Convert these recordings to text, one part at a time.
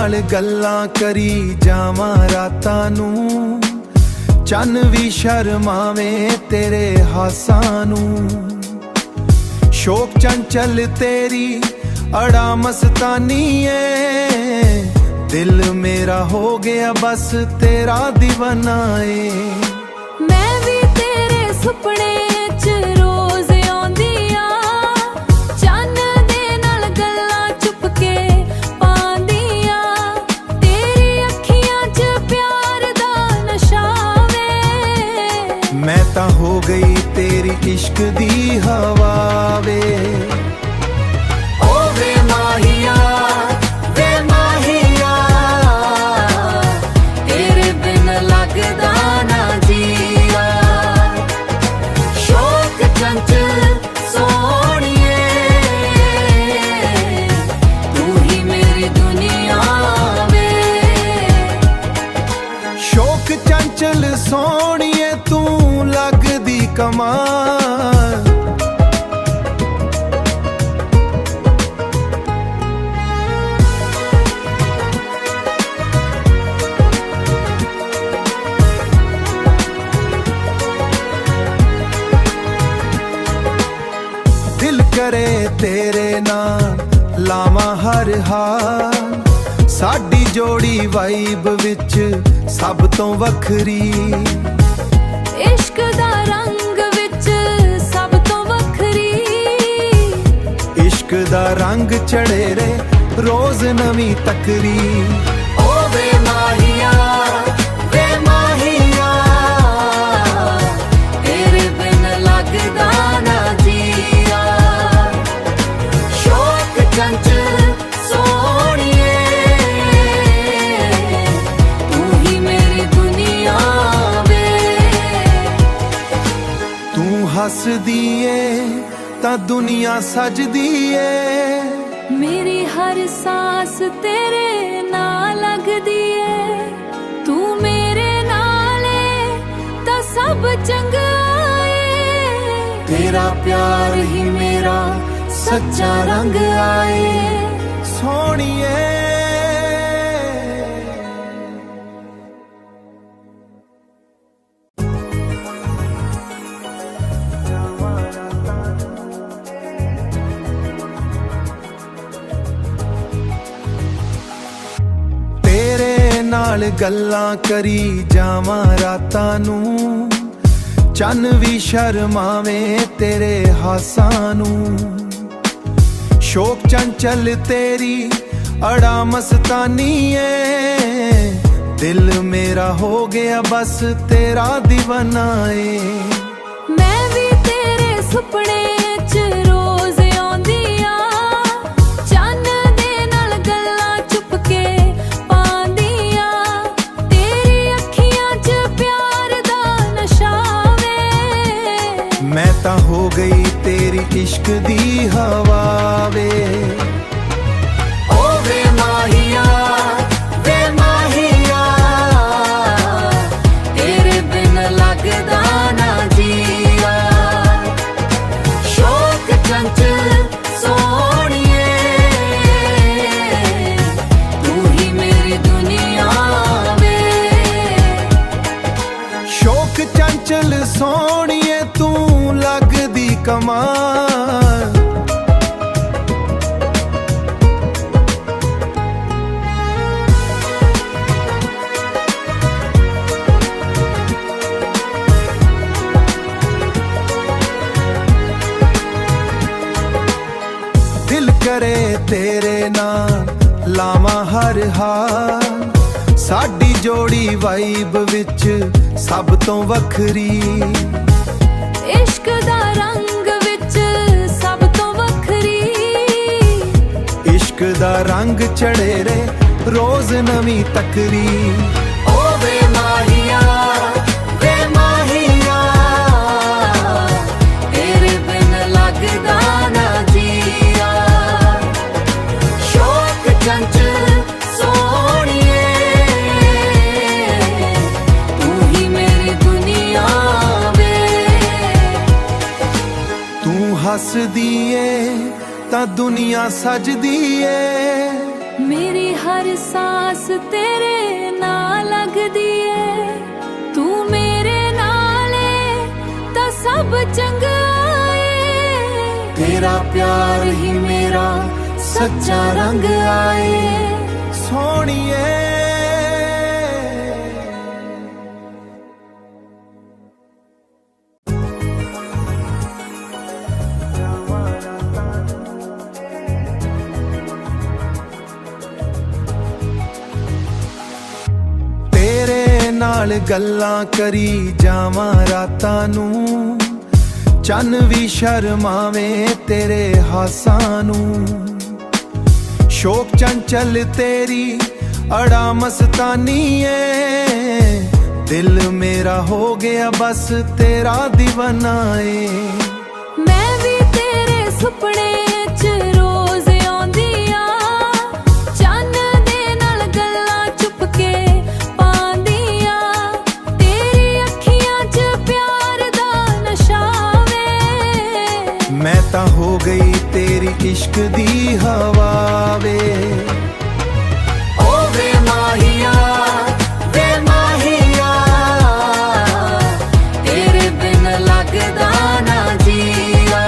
नाल गल्लां करी जावां रातां नूं, चन भी शर्मावे तेरे हासां नूं। शोक चंचल तेरी अड़ा मस्तानी है, दिल मेरा हो गया बस तेरा दीवाना है। मैं भी तेरे सुपने च रोज आउंदी आ, चन दे नाल गल्लां चुप के पांदी आ। तेरी अखियां च प्यार दा नशा वे, मैं तां हो गई तेरी इश्क दी हवा वे। चंचल सोहणिए तू लगदी कमाल, दिल करे तेरे नाल लावां हर हाल। साडी जोड़ी वाइब विच सब तो वखरी, इश्क दा रंग विच सब तो वखरी। इश्क दा रंग चढ़े रे रोज नवी तकरी। ओ वे माहिया तेरे बिन लगदा ना जिया। शौक चंचल सोहणिए तू ही मेरी दुनिया वे। तू हसदी ए तां दुनिया सजदी ए, मेरी हर सांस तेरे नाल लगदी है। तू मेरे नाल है तां सब चंगा है, तेरा प्यार ही मेरा सच्चा रंग आए सोहणिए। नाल गल्लां करी जावां रातां नूं, चन भी शर्मावे तेरे हासां नूं। शोक चंचल तेरी अड़ा मस्तानी है, दिल मेरा हो गया बस तेरा दीवाना है। मैं भी तेरे सुपने च रोज आउंदी आ, चन दे नाल गल्लां चुप के पांदी आ। तेरी अखियां च प्यार दा नशा वे, मैं तां हो गई तेरी इश्क दी हवा वे। तेरे बिन लगदा ना जिया। शौक चंचल सोहणिए तू ही मेरी दुनिया वे। शौक चंचल सोहणिए तू लगदी कमाल, दिल करे तेरे नाल लावां हर हाल। साडी जोड़ी वाइब विच सब तो वखरी, इश्क दा रंग विच सब तो वखरी। इश्क दा रंग चढ़े रे रोज नवी तकरी। ओ वे माहिया तेरे बिन लगदा ना जिया। शौक चंचल सोहणिए तू ही मेरी दुनिया वे। तू हसदी ए तां दुनिया सजदी ए, मेरी हर सांस तेरे नाल लगदी है तू मेरे नाले ता सब चंगा है तेरा प्यार ही मेरा सच्चा रंग आए सोनिए। तेरे नाल गल्लां करी जावां रातां नूं चन्न भी शर्मावे तेरे हासां नूं शोक चंचल तेरी अड़ा मस्तानी है दिल मेरा हो गया बस तेरा दीवाना है। मैं भी तेरे सुपने च रोज आउंदी आ चन्न दे नाल गल्लां चुप के पांदी आ तेरी अखियां च प्यार दा नशा वे मैं ता हो गई तेरी इश्क दी हवा वे ओ वे माहिया तेरे बिन लगदा ना जिया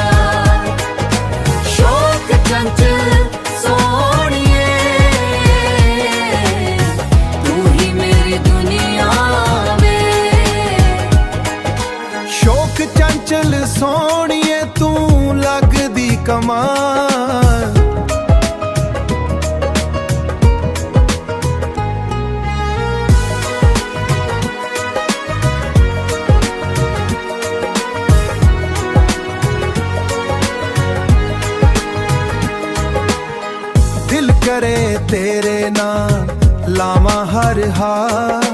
शौक चंचल सोहणिए तू ही मेरी दुनिया वे शोक चंचल सोहणिए तू लगदी कमाल दिल करे तेरे नाल लावां हर हाल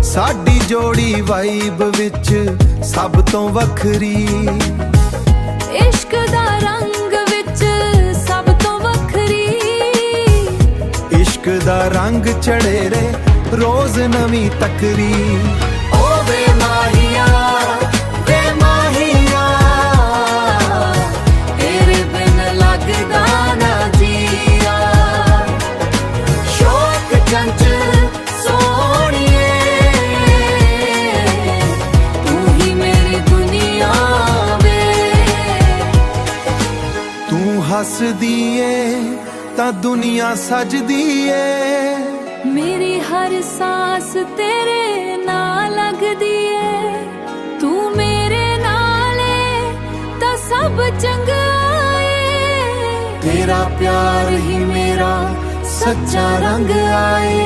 साडी जोड़ी वाइब विच सब तो वखरी इश्क दा रंग विच सब तो वखरी इश्क दा रंग चढ़े रे रोज नवी तकरी ओ वे माहिया तेरे बिन लगदा ना जिया शौक चंचल सोहणिए तू ही मेरी दुनिया वे तू हसदी ए तां दुनिया सजदी ए मेरी हर सांस तेरे नाल लगदी है तू मेरे नाले ता सब चंगा है तेरा प्यार ही मेरा सच्चा रंग आए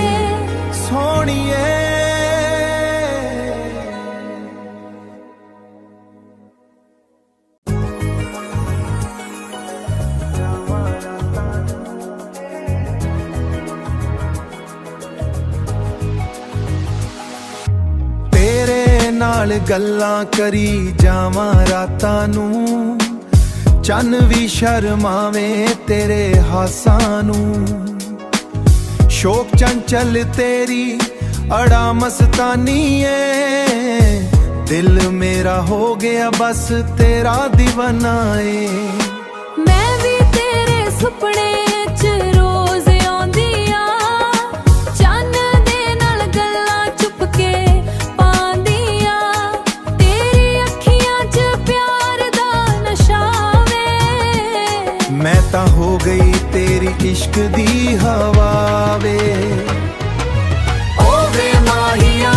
सोनिए। तेरे नाल गल्लां करी जावां रातां नूं चन्न भी शर्मावे तेरे हासां नूं शोक चंचल तेरी अड़ा मस्तानी है दिल मेरा हो गया बस तेरा दीवाना है। मैं भी तेरे सुपने च रोज आउंदी आ चन्न दे नाल गल्लां चुप के पांदी आ तेरी अखियां च प्यार दा नशा वे मैं ता हो गई तेरी इश्क दी हवा वे ओ वे माहिया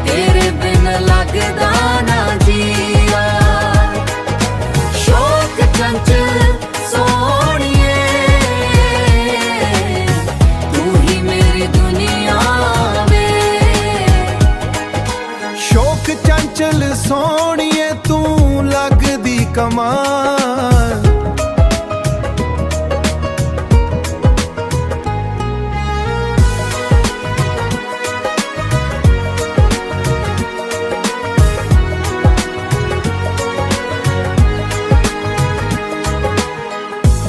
तेरे बिन लगदा ना जिया शौक चंचल सोहणिए तू ही मेरी दुनिया वे शोक चंचल सोहणिए तू लगदी कमाल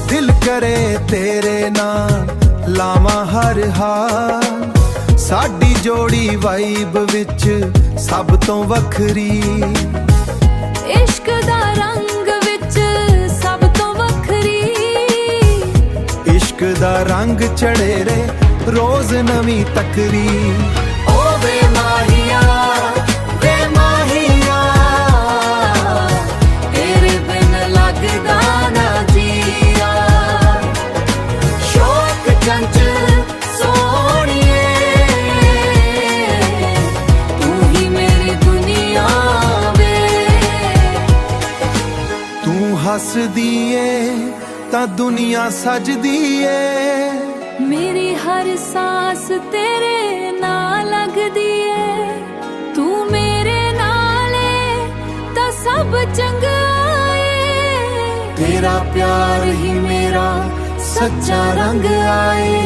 दिल करे तेरे नाल लावां हर हाल साडी जोड़ी वाइब विच सब तो वखरी इश्क दा रंग विच सब तो वखरी ਇਸ਼ਕ ਦਾ ਰੰਗ ਚੜੇ ਰੇ ਰੋਜ਼ ਨਵੀਂ ਤਕਰੀ ਓ ਵੇ ਮਾਹੀਆ ਤੇਰੇ ਬਿਨ ਲੱਗਦਾ ਨਾ ਜੀਆ ਸ਼ੌਕ ਚੰਚਲ ਸੋਹਣੀਏ ਤੂੰ ਹੀ ਮੇਰੀ ਦੁਨੀਆ ਵੇ ਤੂੰ ਹੱਸਦੀ ਏ ਤਾਂ ਦੁਨੀਆ ਸਜਦੀ ਏ ਮੇਰੀ ਹਰ ਸਾਸ ਤੇਰੇ ਨਾਲ ਲੱਗਦੀ ਏ ਤੂੰ ਮੇਰੇ ਨਾਲ ਏ ਤਾਂ ਸਭ ਚੰਗਾ ਏ ਤੇਰਾ ਪਿਆਰ ਹੀ ਮੇਰਾ ਸੱਚਾ ਰੰਗ ਆਏ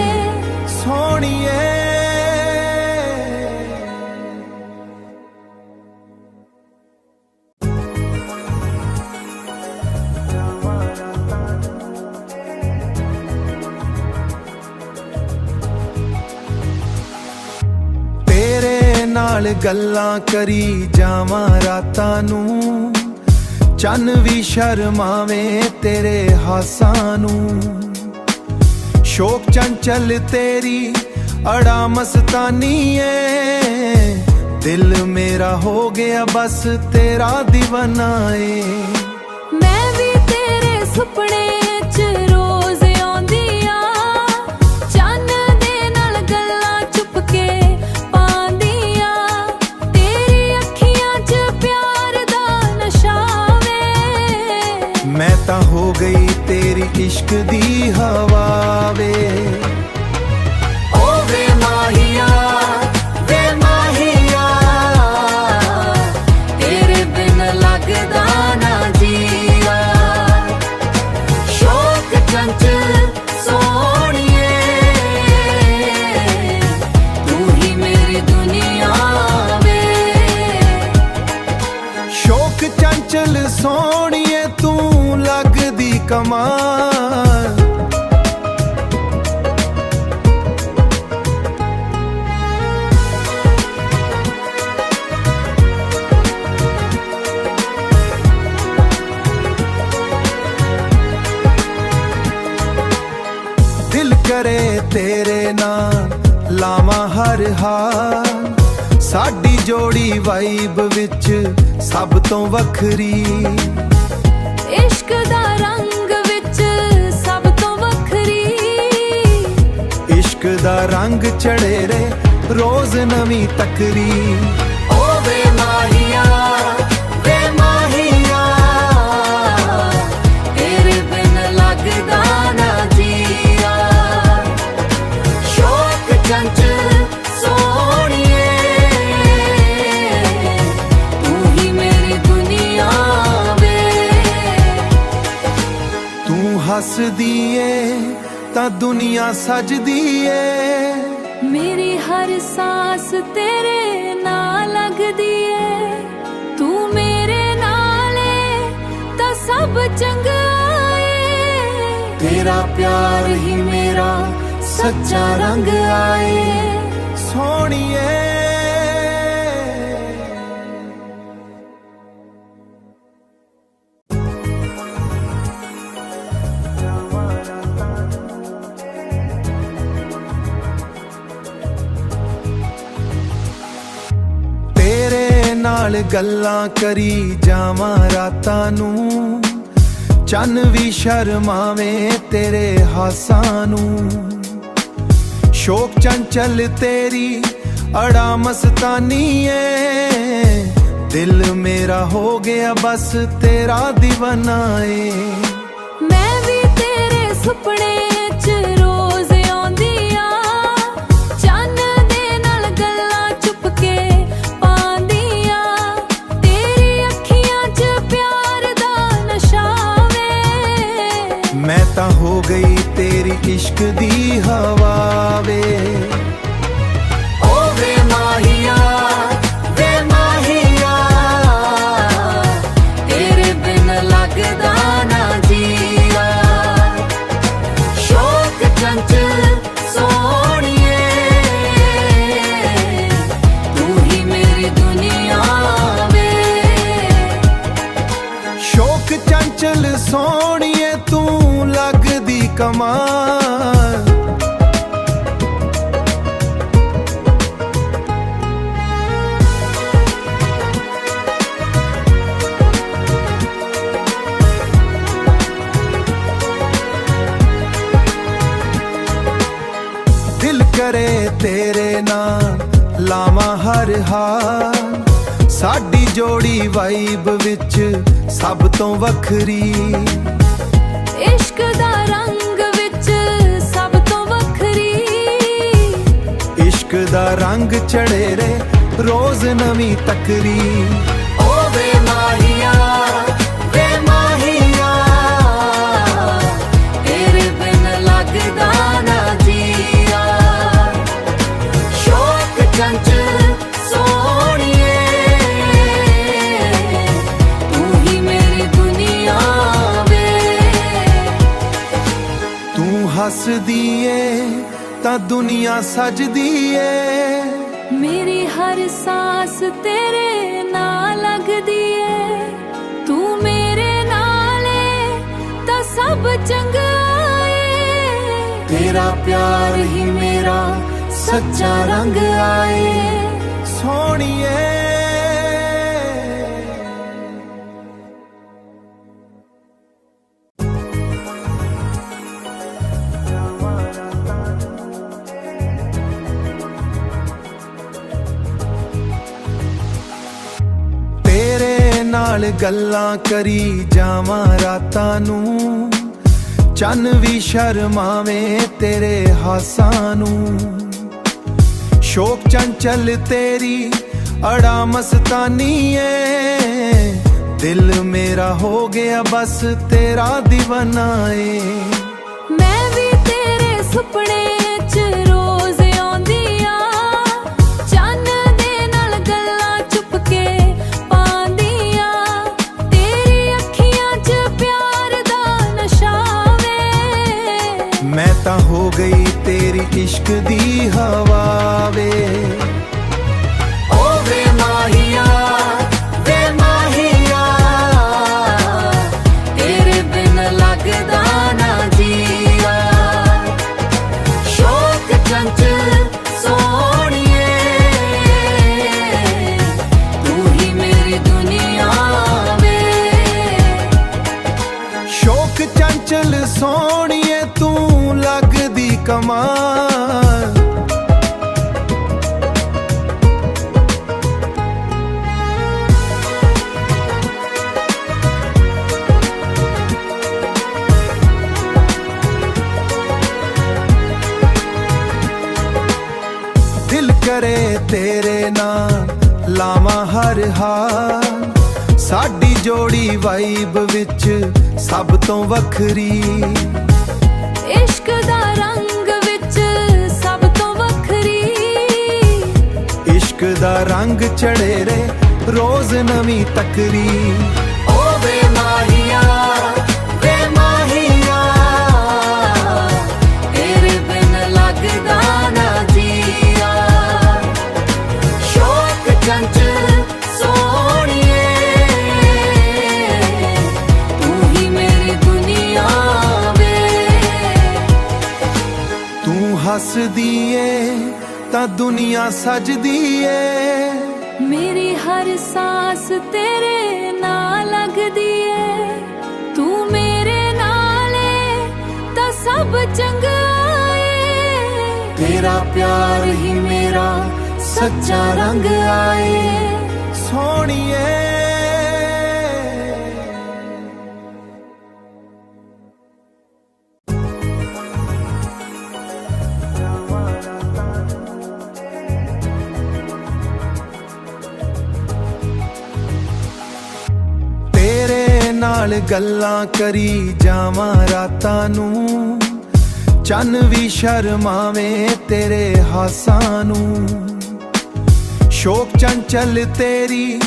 ਸੋਹਣੀਏ ਨਾਲ ਗੱਲਾਂ ਕਰੀ ਜਾਵਾਂ ਰਾਤਾਂ ਨੂੰ ਚੰਨ ਵੀ ਸ਼ਰਮਾਵੇ ਤੇਰੇ ਹਾਸਾਂ ਨੂੰ ਸ਼ੌਕ ਚੰਚਲ ਤੇਰੀ ਅੜਾ ਮਸਤਾਨੀ ਏ ਦਿਲ ਮੇਰਾ ਹੋ ਗਿਆ ਬਸ ਤੇਰਾ دیਵਾਨਾ ਏ ਮੈਂ ਵੀ ਤੇਰੇ ਸੁਪਨੇ ਚ ਰੋਜ਼ ਆਉਂਦੀ ਆ ਚੰਨ ਦੇ ਨਾਲ ਗੱਲਾਂ ਚੁੱਪ ਕੇ ਮੈਂ ਤਾਂ ਹੋ ਗਈ ਤੇਰੀ ਇਸ਼ਕ ਦੀ ਹਵਾ ਵੇ ਓ ਵੇ ਮਾਹੀਆ ਤੇਰੇ ਬਿਨ ਲੱਗਦਾ ਨਾ ਜੀਆ ਸ਼ੌਕ ਚੰਚਲ ਸੋਹਣੀਏ ਤੂੰ ਹੀ ਮੇਰੀ ਦੁਨੀਆ ਵੇ ਸ਼ੌਕ ਚੰਚਲ ਸੋਹਣੀਏ ਤੂੰ ਲੱਗਦੀ ਕਮਾਲ ਦਿਲ ਕਰੇ ਤੇਰੇ ਨਾਲ ਲਾਵਾਂ ਹਰ ਹਾਲ ਸਾਡੀ ਜੋੜੀ ਵਾਈਬ ਵਿੱਚ ਸਭ ਤੋਂ ਵੱਖਰੀ ਇਸ਼ਕ ਦਾ ਰੰਗ ਵਿੱਚ ਸਭ ਤੋਂ ਵੱਖਰੀ ਇਸ਼ਕ ਦਾ ਰੰਗ ਚੜੇ ਰੇ ਰੋਜ਼ ਨਵੀਂ ਤਕਰੀ ਓ ਵੇ ਮਾਹੀਆ ਤੇਰੇ ਬਿਨ ਲੱਗਦਾ ਨਾ ਜੀਆ ਸ਼ੌਕ ਚੰਚਲ ਸੋਹਣੀਏ ਤੂੰ ਹੀ ਮੇਰੀ ਦੁਨੀਆ ਵੇ ਤੂੰ ਹੱਸਦੀ ਏ ਤਾਂ ਦੁਨੀਆ ਸਜਦੀ ਏ ਮੇਰੀ ਹਰ ਸਾਸ ਤੇਰੇ ਨਾਲ ਲੱਗਦੀ ਏ ਤੂੰ ਮੇਰੇ ਨਾਲ ਏ ਤਾਂ ਸਭ ਚੰਗਾ ਏ ਤੇਰਾ ਪਿਆਰ ਹੀ ਮੇਰਾ ਸੱਚਾ ਰੰਗ ਆਏ ਸੋਹਣੀਏ ਨਾਲ ਗੱਲਾਂ ਕਰੀ ਜਾਵਾਂ ਰਾਤਾਂ ਨੂੰ ਚੰਨ ਵੀ ਸ਼ਰਮਾਵੇ ਤੇਰੇ ਹਾਸਾਂ ਨੂੰ ਸ਼ੌਕ ਚੰਚਲ ਤੇਰੀ ਅੜਾ ਮਸਤਾਨੀ ਏ ਦਿਲ ਮੇਰਾ ਹੋ ਗਿਆ ਬਸ ਤੇਰਾ دیਵਾਨਾ ਏ ਮੈਂ ਵੀ ਤੇਰੇ ਸੁਪਨੇ ਚ ਰੋਜ਼ ਆਉਂਦੀ ਆ ਚੰਨ ਦੇ ਨਾਲ ਗੱਲਾਂ ਚੁੱਪ ਕੇ ਮੈਂ ਤਾਂ ਹੋ ਗਈ ਤੇਰੀ ਇਸ਼ਕ ਦੀ ਹਵਾ ਵੇ ਓ ਵੇ ਮਾਹੀਆ ਤੇਰੇ ਬਿਨ ਲੱਗਦਾ ਨਾ ਜੀਆ ਕਰੇ ਤੇਰੇ ਨਾਲ ਲਾਵਾਂ ਹਰ ਹਾਲ, ਸਾਡੀ ਜੋੜੀ ਵਾਈਬ ਵਿੱਚ ਸਭ ਤੋਂ ਵੱਖਰੀ। ਇਸ਼ਕ ਦਾ ਰੰਗ ਵਿੱਚ ਸਭ ਤੋਂ ਵੱਖਰੀ, ਇਸ਼ਕ ਦਾ ਰੰਗ ਚੜੇ ਰੇ ਰੋਜ਼ ਨਵੀਂ ਤਕਰੀ। ਓ ਵੇ ਮਾਹੀਆ ਵੇ ਮਾਹੀਆ, ਤੇਰੇ ਬਿਨ ਲੱਗਦਾ ਨਾ ਜੀਆ। ਸ਼ੌਕ ਚੰਚਲ ਸੋਹਣੀਏ, ਤੂੰ ਹੀ ਮੇਰੀ ਦੁਨੀਆ ਵੇ। ਤੂੰ ਹੱਸਦੀ ਏ ਤਾਂ ਦੁਨੀਆ ਸਜਦੀ ਏ, ਮੇਰੀ ਹਰ ਸਾਸ ਤੇਰੇ ਨਾਲ ਲੱਗਦੀ ਏ। ਤੂੰ ਮੇਰੇ ਨਾਲ ਏ ਤਾਂ ਸਭ ਚੰਗਾ ਏ। ਤੇਰਾ ਪਿਆਰ ਹੀ ਮੇਰਾ ਸੱਚਾ ਰੰਗ ਆਏ ਸੋਹਣੀਏ। ਤੇਰੇ ਨਾਲ ਗੱਲਾਂ ਕਰੀ ਜਾਵਾਂ ਰਾਤਾਂ ਨੂੰ, ਚੰਨ ਵੀ ਸ਼ਰਮਾਵੇ ਤੇਰੇ ਹਾਸਾਂ ਨੂੰ। ਸ਼ੌਕ ਚੰਚਲ ਤੇਰੀ ਅੜਾ ਮਸਤਾਨੀ ਏ, ਦਿਲ ਮੇਰਾ ਹੋ ਗਿਆ ਬਸ ਤੇਰਾ دیਵਾਨਾ ਏ। ਮੈਂ ਵੀ ਤੇਰੇ ਸੁਪਨੇ 'ਚ ਰੋਜ਼ ਆਉਂਦੀ ਆ, ਚੰਨ ਦੇ ਨਾਲ ਗੱਲਾਂ ਚੁੱਪ ਕੇ ਪਾਉਂਦੀ ਆ। ਤੇਰੀ ਅੱਖੀਆਂ 'ਚ ਪਿਆਰ ਦਾ ਨਸ਼ਾ ਵੇ, ਮੈਂ ਤਾਂ ਹੋ ਗਈ ਤੇਰੀ ਇਸ਼ਕ ਦੀ ਹਵਾ ਵੇ। ਓ ਵੇ ਮਾਹੀਆ ਵੇ ਮਾਹੀਆ, ਤੇਰੇ ਬਿਨ ਲੱਗਦਾ ਨਾ ਜੀਆ। ਸ਼ੌਕ ਚੰਚਲ ਸੋਹਣੀਏ, ਤੂੰ ਹੀ ਮੇਰੀ ਦੁਨੀਆ ਵੇ। ਸ਼ੌਕ ਚੰਚਲ ਸੋਹਣੀਏ ਤੂੰ ਲੱਗਦੀ ਕਮਾਲ। ਦਿਲ ਕਰੇ ਤੇਰੇ ਨਾਲ ਲਾਵਾਂ ਹਰ ਹਾਲ, ਸਾਡੀ ਜੋੜੀ ਵਾਈਬ ਵਿੱਚ ਸਭ ਤੋਂ ਵੱਖਰੀ। ਇਸ਼ਕ ਦਾ ਰੰਗ ਵਿੱਚ ਸਭ ਤੋਂ ਵੱਖਰੀ, ਇਸ਼ਕ ਦਾ ਰੰਗ ਚੜੇ ਰੇ ਰੋਜ਼ ਨਵੀਂ ਤਕਰੀ। ਓ ਵੇ ਮਾਹੀਆ ਵੇ ਮਾਹੀਆ, ਤੇਰੇ ਬਿਨ ਲੱਗਦਾ ਨਾ ਜੀਆ। ਸ਼ੌਕ ਚੰਚਲ ਸੋਹਣੀਏ, ਤੂੰ ਹੀ ਮੇਰੀ ਦੁਨੀਆ ਵੇ। ਤੂੰ ਹੱਸਦੀ ਏ ਤਾਂ ਦੁਨੀਆ ਸਜਦੀ ਏ, ਮੇਰੀ ਹਰ ਸਾਸ ਤੇਰੇ ਨਾਲ ਲੱਗਦੀ ਏ। ਤੂੰ ਮੇਰੇ ਨਾਲ ਏ ਤਾਂ ਸਭ ਚੰਗਾ ਏ। ਤੇਰਾ ਪਿਆਰ ਹੀ ਮੇਰਾ ਸੱਚਾ ਰੰਗ ਆਏ ਸੋਹਣੀਏ। ਤੇਰੇ ਨਾਲ ਗੱਲਾਂ ਕਰੀ ਜਾਵਾਂ ਰਾਤਾਂ ਨੂੰ, ਚੰਨ ਵੀ ਸ਼ਰਮਾਵੇ ਤੇਰੇ ਹਾਸਾਂ ਨੂੰ। ਸ਼ੌਕ ਚੰਚਲ ਤੇਰੀ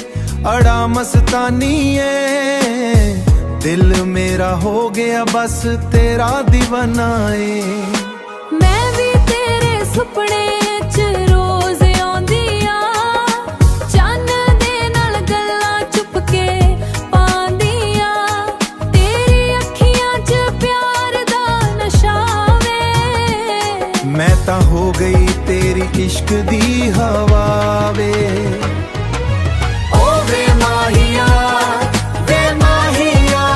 ਅੜਾ ਮਸਤਾਨੀ ਏ, ਦਿਲ ਮੇਰਾ ਹੋ ਗਿਆ ਬਸ ਤੇਰਾ دیਵਾਨਾ ਏ। ਮੈਂ ਵੀ ਤੇਰੇ ਸੁਪਨੇ 'ਚ ਰੋਜ਼ ਆਉਂਦੀ ਆ, ਚੰਨ ਦੇ ਨਾਲ ਗੱਲਾਂ ਚੁੱਪ ਕੇ ਪਾਉਂਦੀ ਆ। ਤੇਰੀ ਅੱਖੀਆਂ 'ਚ ਪਿਆਰ ਦਾ ਨਸ਼ਾ ਵੇ, ਮੈਂ ਤਾਂ ਹੋ ਗਈ ਤੇਰੀ ਇਸ਼ਕ ਦੀ ਹਵਾ ਵੇ। ਓ ਵੇ ਮਾਹੀਆ ਵੇ ਮਾਹੀਆ,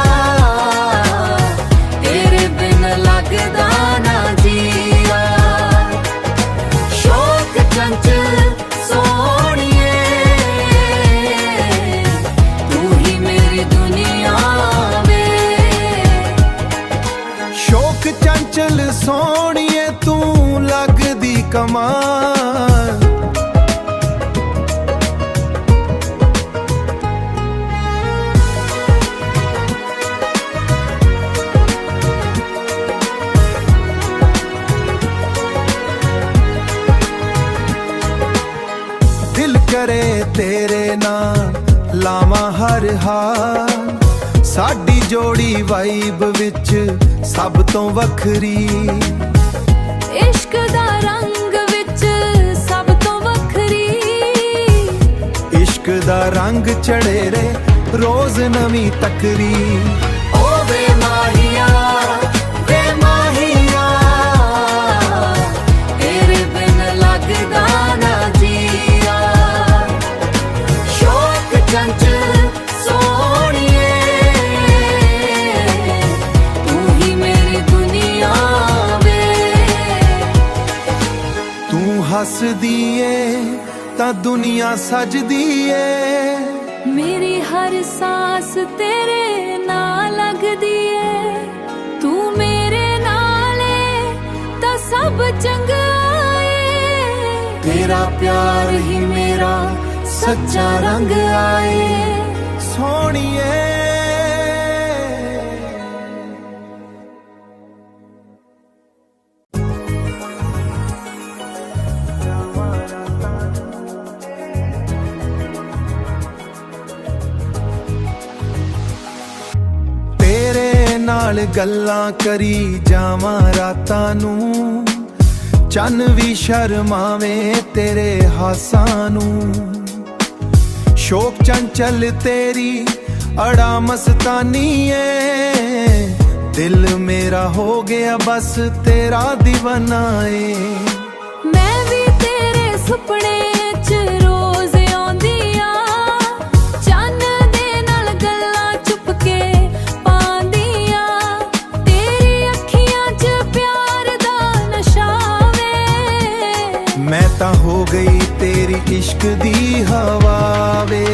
ਤੇਰੇ ਬਿਨ ਲੱਗਦਾ ਨਾ ਜੀਆ। ਚੰਚਲ ਸੋਹਣੀਏ, ਤੂੰ ਹੀ ਮੇਰੀ ਦੁਨੀਆ ਵੇ। ਸ਼ੌਕ ਚੰਚਲ ਸੋਹਣੀਏ ਤੂੰ ਲੱਗਦੀ ਕਮਾਲ, ਦਿਲ ਕਰੇ ਤੇਰੇ ਨਾਲ ਲਾਵਾਂ ਹਰ ਹਾਲ, ਸਾਡੀ ਜੋੜੀ ਵਾਈਬ ਵਿੱਚ ਸਭ ਤੋਂ ਵੱਖਰੀ। ਇਸ਼ਕ ਦਾ ਰੰਗ ਵਿੱਚ ਸਭ ਤੋਂ ਵੱਖਰੀ, ਇਸ਼ਕ ਦਾ ਰੰਗ ਚੜੇ ਰੇ ਰੋਜ਼ ਨਵੀਂ ਤਕਰੀ। ਓ ਵੇ ਮਾਹੀਆ ਵੇ ਮਾਹੀਆ, ਤੇਰੇ ਬਿਨ ਲੱਗਦਾ ਨਾ ਜੀਆ। ਸ਼ੌਕ ਚੰਚਲ ਸੋਹਣੀਏ, ਤੂੰ ਹੀ ਮੇਰੀ ਦੁਨੀਆ ਵੇ। ਤੂੰ ਹੱਸਦੀ ਏ ਤਾਂ ਦੁਨੀਆ ਸਜਦੀ ਏ, ਮੇਰੀ ਹਰ ਸਾਸ ਤੇਰੇ ਨਾਲ ਲੱਗਦੀ ਏ। ਤੂੰ ਮੇਰੇ ਨਾਲ ਏ ਤਾਂ ਸਭ ਚੰਗਾ ਏ, ਤੇਰਾ ਪਿਆਰ ਹੀ ਮੇਰਾ ਸੱਚਾ ਰੰਗ ਆਏ। ਸੋਹਣੀਏ। ਤੇਰੇ ਨਾਲ ਗੱਲਾਂ ਕਰੀ ਜਾਵਾਂ ਰਾਤਾਂ ਨੂੰ, ਚੰਨ ਵੀ ਸ਼ਰਮਾਵੇ ਤੇਰੇ ਹਾਸਾਂ ਨੂੰ। ਸ਼ੌਕ ਚੰਚਲ ਤੇਰੀ ਅੜਾ ਮਸਤਾਨੀ ਏ, ਦਿਲ ਮੇਰਾ ਹੋ ਗਿਆ ਬਸ ਤੇਰਾ دیਵਾਨਾ ਏ। ਮੈਂ ਵੀ ਤੇਰੇ ਸੁਪਨੇ ਚ ਰੋਜ਼ ਆਉਂਦੀ ਆ, ਚੰਨ ਦੇ ਨਾਲ ਗੱਲਾਂ ਚੁੱਪ ਕੇ ਪਾਉਂਦੀ ਆ। ਤੇਰੀ ਅੱਖੀਆਂ ਚ ਪਿਆਰ ਦਾ ਨਸ਼ਾ ਵੇ, ਮੈਂ ਤਾਂ ਹੋ ਗਈ ਤੇਰੀ ਇਸ਼ਕ ਦੀ ਹਵਾ ਵੇ।